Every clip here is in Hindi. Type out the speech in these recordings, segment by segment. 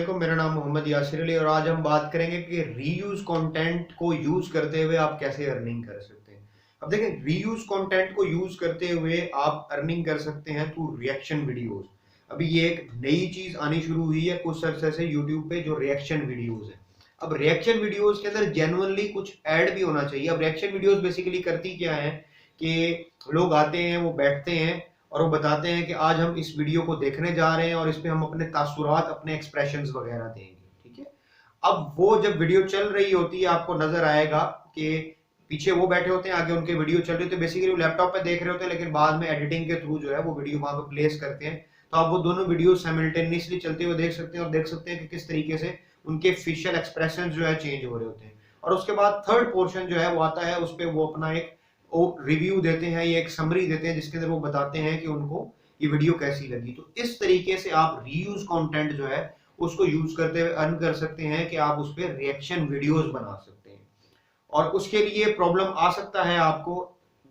वालेकुम, मेरा नाम मोहम्मद यासिर अली और आज हम बात करेंगे कि रीयूज कंटेंट को यूज करते हुए आप कैसे अर्निंग कर सकते हैं। अब देखें, रीयूज कंटेंट को यूज करते हुए आप अर्निंग कर सकते हैं थ्रू रिएक्शन वीडियोस। अभी ये एक नई चीज आनी शुरू हुई है कुछ अरसे से यूट्यूब पे, जो रिएक्शन वीडियोस है। अब रिएक्शन वीडियोस के अंदर जेन्युइनली कुछ ऐड भी होना चाहिए। अब रिएक्शन वीडियोस बेसिकली करती क्या है कि लोग आते हैं, वो बैठते हैं और वो बताते हैं कि आज हम इस वीडियो को देखने जा रहे हैं और इस पे हम अपने तासुरात, अपने एक्सप्रेशंस वगैरह देंगे, ठीक है। अब वो जब वीडियो चल रही होती है, आपको नजर आएगा कि पीछे वो बैठे होते हैं, आगे उनके वीडियो चल रही होती है। बेसिकली वो लैपटॉप पे देख रहे होते हैं, लेकिन बाद में एडिटिंग के थ्रू जो है वो वीडियो वहां पे प्लेस करते हैं। तो आप वो दोनों वीडियो साइमल्टेनियसली चलते हुए देख सकते हैं और देख सकते हैं कि किस तरीके से उनके फेशियल एक्सप्रेशन जो है चेंज हो रहे होते हैं। और उसके बाद थर्ड पोर्शन जो है वो आता है, उस पर वो अपना एक रिव्यू देते हैं, ये एक समरी देते हैं जिसके अंदर वो बताते हैं कि उनको ये वीडियो कैसी लगी। तो इस तरीके से आप रीयूज कंटेंट जो है उसको यूज करते हुए अर्न कर सकते हैं कि आप उस पर रिएक्शन वीडियोस बना सकते हैं। और उसके लिए प्रॉब्लम आ सकता है आपको,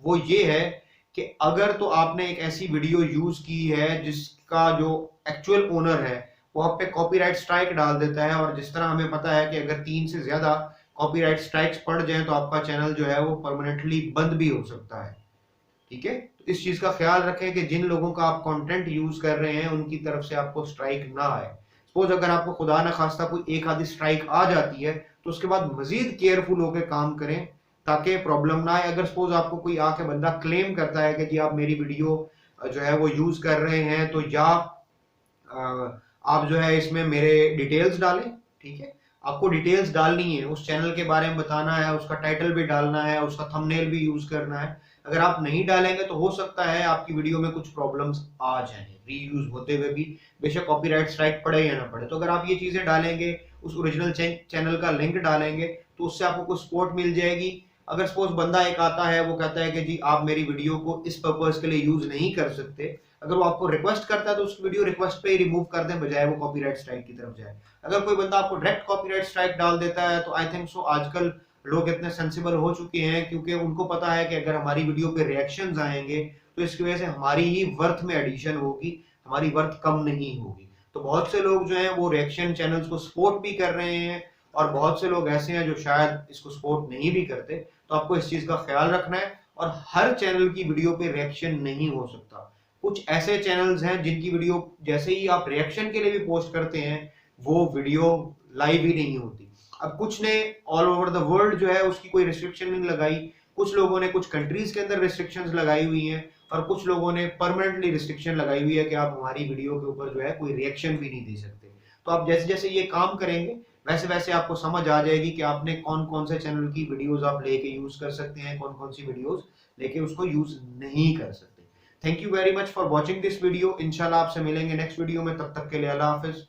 वो ये है कि अगर तो आपने एक ऐसी वीडियो यूज की है जिसका जो एक्चुअल ओनर है वो आप पे कॉपीराइट स्ट्राइक डाल देता है, और जिस तरह हमें पता है कि अगर 3 से ज्यादा कॉपीराइट स्ट्राइक्स पड़ जाए तो आपका चैनल जो है वो परमानेंटली बंद भी हो सकता है, ठीक है। तो इस चीज का ख्याल रखें कि जिन लोगों का आप कंटेंट यूज कर रहे हैं उनकी तरफ से आपको स्ट्राइक ना आए। सपोज अगर आपको खुदा न खास्ता कोई एक आधी स्ट्राइक आ जाती है तो उसके बाद मजीद केयरफुल होकर काम करें ताकि प्रॉब्लम ना आए। अगर सपोज आपको कोई आके बंदा क्लेम करता है कि जी आप मेरी वीडियो जो है वो यूज कर रहे हैं, तो या आप जो है इसमें मेरे डिटेल्स डालें, ठीक है। आपको डिटेल्स डालनी है, उस चैनल के बारे में बताना है, उसका टाइटल भी डालना है, उसका थंबनेल भी यूज करना है। अगर आप नहीं डालेंगे तो हो सकता है आपकी वीडियो में कुछ प्रॉब्लम्स आ जाएं रीयूज होते हुए भी, बेशक कॉपीराइट स्ट्राइक पड़े या ना पड़े। तो अगर आप ये चीजें डालेंगे, उस ओरिजिनल चैनल का लिंक डालेंगे, तो उससे आपको कुछ सपोर्ट मिल जाएगी। अगर सपोज बंदा एक आता है, वो कहता है कि जी आप मेरी वीडियो को इस पर्पज के लिए यूज नहीं कर सकते, अगर वो आपको रिक्वेस्ट करता है तो उस वीडियो रिक्वेस्ट पे ही रिमूव कर दें, बजाय वो कॉपीराइट स्ट्राइक की तरफ जाए। अगर कोई बंदा आपको डायरेक्ट कॉपीराइट स्ट्राइक डाल देता है तो आई थिंक सो आजकल लोग इतने सेंसिबल हो चुके हैं, क्योंकि उनको पता है कि अगर हमारी वीडियो पे रिएक्शंस आएंगे तो इसकी वजह से हमारी ही वर्थ में एडिशन होगी, हमारी वर्थ कम नहीं होगी। तो बहुत से लोग जो हैं वो रिएक्शन चैनल्स को सपोर्ट भी कर रहे हैं और बहुत से लोग ऐसे हैं जो शायद इसको सपोर्ट नहीं भी करते। तो आपको इस चीज का ख्याल रखना है। और हर चैनल की वीडियो पे रिएक्शन नहीं हो सकता। कुछ ऐसे चैनल्स हैं जिनकी वीडियो जैसे ही आप रिएक्शन के लिए भी पोस्ट करते हैं वो वीडियो लाइव ही नहीं होती। अब कुछ ने ऑल ओवर द वर्ल्ड जो है उसकी कोई रिस्ट्रिक्शन नहीं लगाई, कुछ लोगों ने कुछ कंट्रीज के अंदर रिस्ट्रिक्शंस लगाई हुई हैं, और कुछ लोगों ने परमानेंटली रिस्ट्रिक्शन लगाई हुई है कि आप हमारी वीडियो के ऊपर जो है कोई रिएक्शन भी नहीं दे सकते। तो आप जैसे जैसे ये काम करेंगे वैसे वैसे आपको समझ आ जाएगी कि आपने कौन कौन से चैनल की वीडियोस आप लेके यूज कर सकते हैं, कौन कौन सी वीडियोस लेके उसको यूज नहीं कर सकते। Thank you very much for watching this video. इंशाल्लाह आपसे मिलेंगे नेक्स्ट वीडियो में, तब तक के लिए अल्लाह हाफिज।